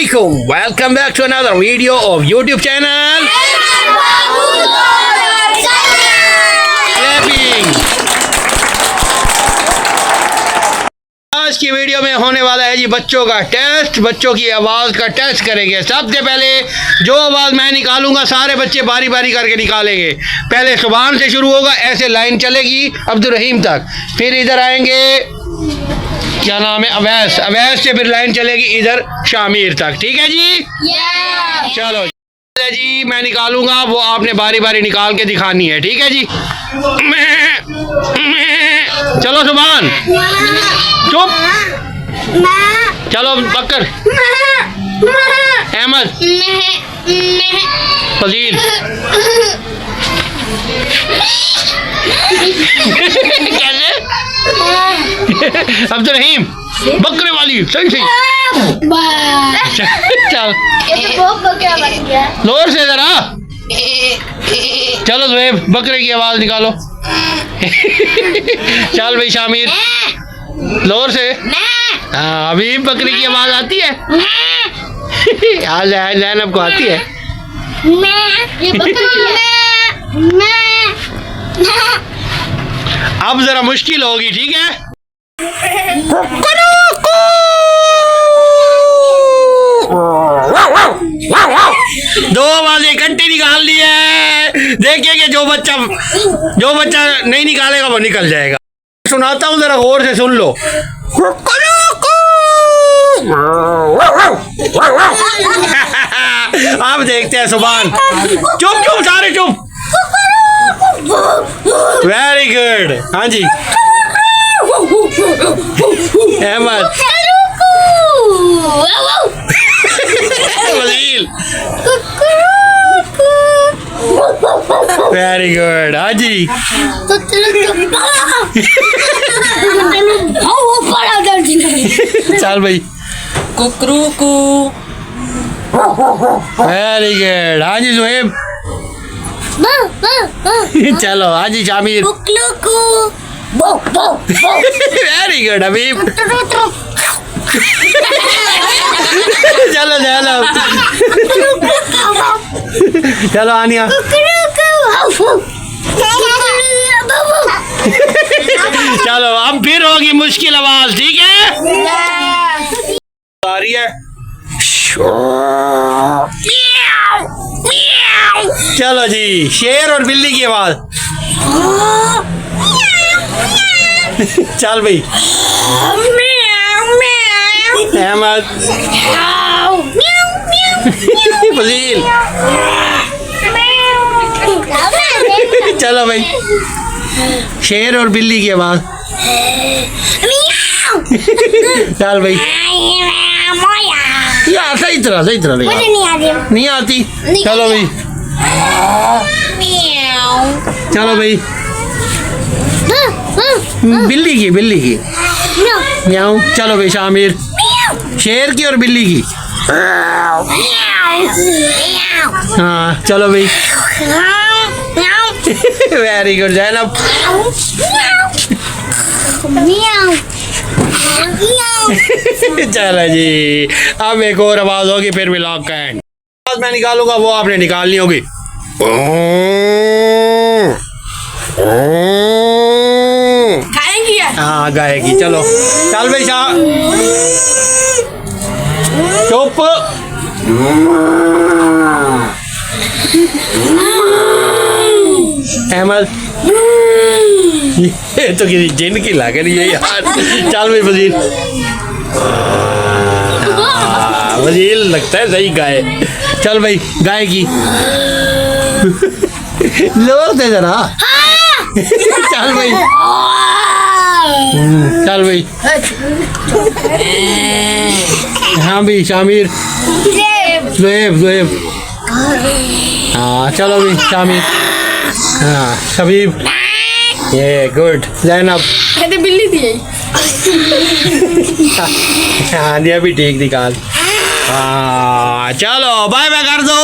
Assalamualaikum. Welcome back to another video of YouTube channel. Clapping. आज की video में होने वाला है जी बच्चों का टेस्ट। बच्चों की आवाज़ का टेस्ट करेंगे। सबसे पहले जो आवाज़ मैं निकालूंगा सारे बच्चे बारी बारी करके निकालेंगे। पहले सुभान से शुरू होगा, ऐसे लाइन चलेगी अब्दुल रहीम तक, फिर इधर आएंगे क्या नाम है अवैस, अवैस से फिर लाइन चलेगी इधर शामिर तक। ठीक है जी? चलो जी, मैं निकालूंगा, वो आपने बारी बारी निकाल के दिखानी है। ठीक है जी? चलो सुभान चुप, चलो बकर, अहमद, फजील, कैसे अब्दुल रहीम, बकरे वाली, सही सही। चल लोर से जरा, चलो ज़ुहैब बकरे की आवाज निकालो। चल भाई शामिर लोर से, हाँ अभी बकरे की आवाज आती है। आज जैनब को आती है। अब जरा मुश्किल होगी, ठीक है? दो आवाजें इकट्ठी निकाल ली है। देखिए कि जो बच्चा नहीं निकालेगा वो निकल जाएगा। सुनाता हूँ, जरा गौर से सुन लो। आप देखते हैं सुभान। चुप चुप सारे चुप। Very good. हाँ जी अहमद, वेरी गुड। हाँ जी चल भाई कुकरूकू, वेरी गुड। हाँ जी ज़ुहैब, चलो हाँ जी शामिर, वेरी गुड हबीब, चलो चलो चलो आनिया, चलो अब फिर होगी मुश्किल आवाज। ठीक है? आ रही है। चलो जी, शेर और बिल्ली की आवाज। चल भाई अहमद, फजील, चलो भाई शेर और बिल्ली की आवाज। चल भाई यार सही तरह नहीं आती। चलो भाई चलो भाई बिल्ली की म्याऊं। चलो भाई शामिर, शेर की और बिल्ली की। हाँ चलो भाई वेरी गुड जैनब। चलो जी, अब एक और आवाज होगी फिर व्लॉग का एंड। आवाज मैं निकालूंगा, वो आपने निकालनी होगी। हाँ गाएगी। चलो चल भाई शाह चुप। अहमद, ये तो किसी जिन की लग रही है यार। चल भाई फजील, फजील लगता है सही गाए। चल भाई गाएगी। लोग दे जरा। चल भाई चल भाई। हाँ भाई शामिर, ज़ुहैब, हाँ चलो भाई शामिर, हाँ शबीब, ये गुड। जैनब, बिल्ली थी। हाँ दिया भी ठीक निकाल। हाँ चलो बाय बाय कर दो।